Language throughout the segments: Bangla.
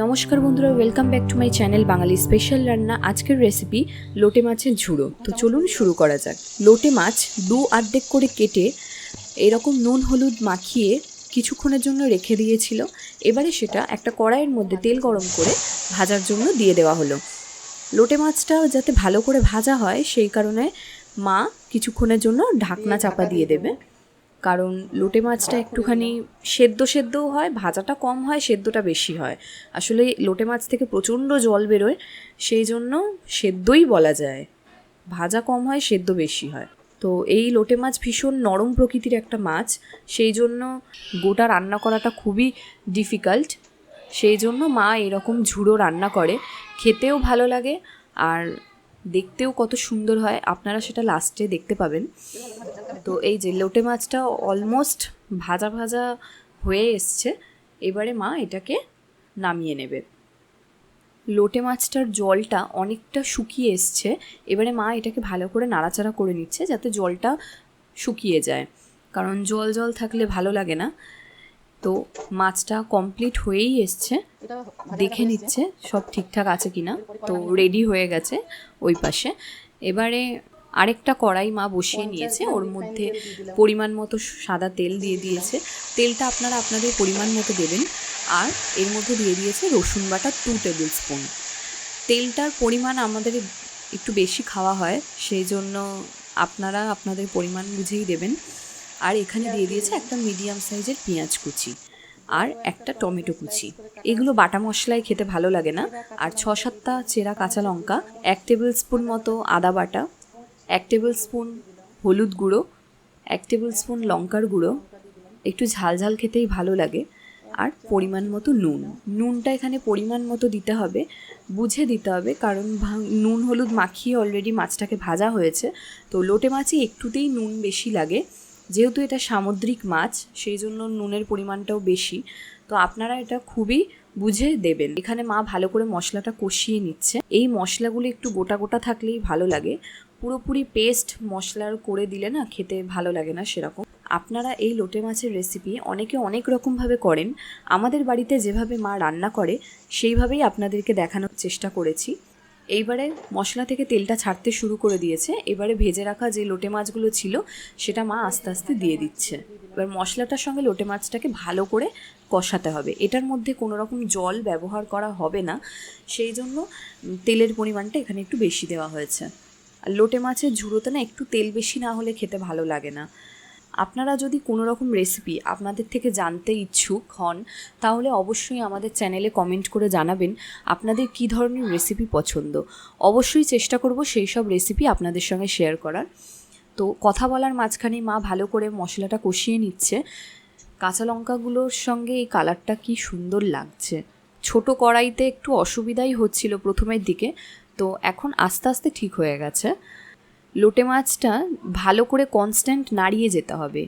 নমস্কার বন্ধুরা, welcome back to my channel Bangali special রান্না। আজকের রেসিপি লোটে মাছের ঝুড়ো। তো চলুন শুরু করা যাক। লোটে মাছ দু অর্ধেক করে কেটে এরকম নুন হলুদ মাখিয়ে কিছুক্ষণের জন্য রেখে দিয়েছিল। এবারে সেটা একটা কড়াইয়ের মধ্যে তেল গরম করে ভাজার জন্য দিয়ে দেওয়া হলো। লোটে মাছটা যাতে ভালো করে ভাজা হয় সেই কারণে মা কিছুক্ষণের জন্য ঢাকনা চাপা দিয়ে দেবে, কারণ লোটে মাছটা একটুখানি সেদ্ধও হয়, ভাজাটা কম হয়, সেদ্ধটা বেশি হয়। আসলে লোটে মাছ থেকে প্রচণ্ড জল বেরোয়, সেই জন্য সেদ্ধই বলা যায়। ভাজা কম হয়, সেদ্ধ বেশি হয়। তো এই লোটে মাছ ভীষণ নরম প্রকৃতির একটা মাছ, সেই জন্য গোটা রান্না করাটা খুবই ডিফিকাল্ট। সেই জন্য মা এরকম ঝুড়ো রান্না করে, খেতেও ভালো লাগে আর দেখতেও কত সুন্দর হয়, আপনারা সেটা লাস্টে দেখতে পাবেন। তো এই যে লোটে মাছটা অলমোস্ট ভাজা ভাজা হয়ে এসছে, এবারে মা এটাকে নামিয়ে নেবে। লোটে মাছটার জলটা অনেকটা শুকিয়ে এসছে, এবারে মা এটাকে ভালো করে নাড়াচাড়া করে নিচ্ছে যাতে জলটা শুকিয়ে যায়, কারণ জল জল থাকলে ভালো লাগে না। তো মাছটা কমপ্লিট হয়েই এসছে, দেখে নিচ্ছে সব ঠিকঠাক আছে কিনা। তো রেডি হয়ে গেছে ওই পাশে। এবারে আরেকটা কড়াই মা বসিয়ে নিয়েছে, ওর মধ্যে পরিমাণ মতো সাদা তেল দিয়ে দিয়েছে। তেলটা আপনারা আপনাদের পরিমাণ মতো দেবেন। আর এর মধ্যে দিয়ে দিয়েছে রসুন বাটা 2 টেবিল স্পুন। তেলটার পরিমাণ আমাদের একটু বেশি খাওয়া হয়, সেই জন্য আপনারা আপনাদের পরিমাণ বুঝেই দেবেন। আর এখানে দিয়ে দিয়েছে একটা মিডিয়াম সাইজের পেঁয়াজ কুচি আর একটা টমেটো কুচি। এগুলো বাটা মশলায় খেতে ভালো লাগে না। আর 6-7টা চেরা কাঁচা লঙ্কা, 1 টেবিল স্পুন মতো আদা বাটা, 1 টেবিল স্পুন হলুদ গুঁড়ো, 1 টেবিল স্পুন লঙ্কার গুঁড়ো, একটু ঝাল ঝাল খেতেই ভালো লাগে, আর পরিমাণ মতো নুনটা এখানে পরিমাণ মতো দিতে হবে, বুঝে দিতে হবে, কারণ নুন হলুদ মাখিয়ে অলরেডি মাছটাকে ভাজা হয়েছে। তো লোটে মাছে একটুতেই নুন বেশি লাগে, যেহেতু এটা সামুদ্রিক মাছ সেই জন্য নুনের পরিমাণটাও বেশি। তো আপনারা এটা খুবই বুঝে দেবেন। এখানে মা ভালো করে মশলাটা কষিয়ে নিচ্ছে। এই মশলাগুলো একটু গোটা গোটা থাকলেই ভালো লাগে, পুরোপুরি পেস্ট মশলার করে দিলে না খেতে ভালো লাগে না সেরকম। আপনারা এই লোটে মাছের রেসিপি অনেকে অনেক রকমভাবে করেন, আমাদের বাড়িতে যেভাবে মা রান্না করে সেইভাবেই আপনাদেরকে দেখানোর চেষ্টা করেছি। এইবারে মশলা থেকে তেলটা ছাড়তে শুরু করে দিয়েছে। এবারে ভেজে রাখা যে লোটে মাছগুলো ছিল সেটা মা আস্তে আস্তে দিয়ে দিচ্ছে। এবার মশলাটার সঙ্গে লোটে মাছটাকে ভালো করে কষাতে হবে। এটার মধ্যে কোনো রকম জল ব্যবহার করা হবে না, সেই জন্য তেলের পরিমাণটা এখানে একটু বেশি দেওয়া হয়েছে। আর লোটে মাছের ঝুড়োতে না একটু তেল বেশি না হলে খেতে ভালো লাগে না। আপনারা যদি কোনো রকম রেসিপি আপনাদের থেকে জানতে ইচ্ছুক হন তাহলে অবশ্যই আমাদের চ্যানেলে কমেন্ট করে জানাবেন আপনাদের কী ধরনের রেসিপি পছন্দ। অবশ্যই চেষ্টা করব সেই সব রেসিপি আপনাদের সঙ্গে শেয়ার করার। তো কথা বলার মাঝখানে মা ভালো করে মশলাটা কষিয়ে নিচ্ছে। কাঁচা লঙ্কাগুলোর সঙ্গে এই কালারটা কি সুন্দর লাগছে। ছোট কড়াইতে একটু অসুবিধাই হচ্ছিল প্রথমের দিকে, তো এখন আস্তে আস্তে ঠিক হয়ে গেছে। লোটে মাছটা ভালো করে কনস্ট্যান্ট নাড়িয়ে যেতে হবে,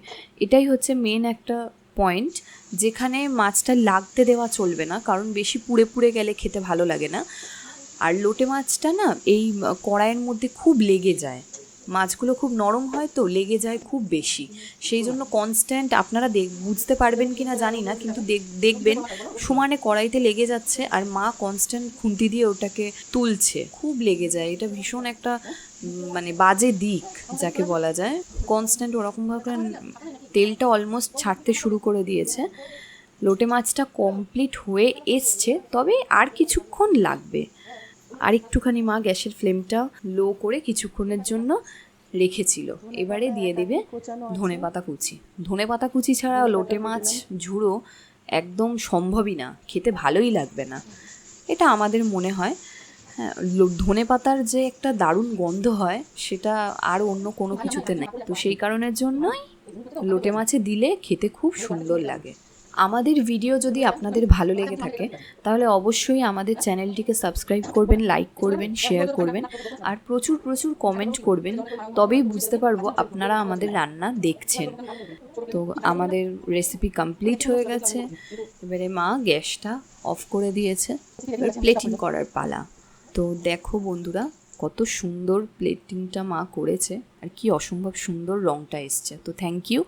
এটাই হচ্ছে মেন একটা পয়েন্ট, যেখানে মাছটা লাগতে দেওয়া চলবে না, কারণ বেশি পুড়ে পুড়ে গেলে খেতে ভালো লাগে না। আর লোটে মাছটা না এই কড়াইয়ের মধ্যে খুব লেগে যায়, মাছগুলো খুব নরম হয় তো লেগে যায় খুব বেশি, সেই জন্য কনস্ট্যান্ট আপনারা বুঝতে পারবেন কি না জানি না, কিন্তু দেখবেন সমানে কড়াইতে লেগে যাচ্ছে আর মা কনস্ট্যান্ট খুন্তি দিয়ে ওটাকে তুলছে, খুব লেগে যায়। এটা ভীষণ একটা মানে বাজে দিক যাকে বলা যায়। কনস্ট্যান্ট ওরকমভাবে তেলটা অলমোস্ট ছাড়তে শুরু করে দিয়েছে। লোটে মাছটা কমপ্লিট হয়ে এসছে, তবে আর কিছুক্ষণ লাগবে। আর একটুখানি মা গ্যাসের ফ্লেমটা লো করে কিছুক্ষণের জন্য রেখেছিল। এবারে দিয়ে দেবে ধনেপাতা কুচি ছাড়া লোটে মাছ ঝুড়ো একদম সম্ভবই না, খেতে ভালোই লাগবে না, এটা আমাদের মনে হয়। হ্যাঁ, ধনেপাতার যে একটা দারুণ গন্ধ হয় সেটা আর অন্য কোনো কিছুতে নেই, তো সেই কারণের জন্যই লোটে মাছে দিলে খেতে খুব সুন্দর লাগে। আমাদের ভিডিও যদি আপনাদের ভালো লেগে থাকে তাহলে অবশ্যই আমাদের চ্যানেলটিকে সাবস্ক্রাইব করবেন, লাইক করবেন, শেয়ার করবেন আর প্রচুর প্রচুর কমেন্ট করবেন, তবেই বুঝতে পারবো আপনারা আমাদের রান্না দেখছেন। তো আমাদের রেসিপি কমপ্লিট হয়ে গেছে, এবারে মা গ্যাসটা অফ করে দিয়েছে, এবার প্লেটিং করার পালা। তো দেখো বন্ধুরা কত সুন্দর প্লেটিংটা মা করেছে আর কি অসম্ভব সুন্দর রঙটা এসছে। তো থ্যাংক ইউ।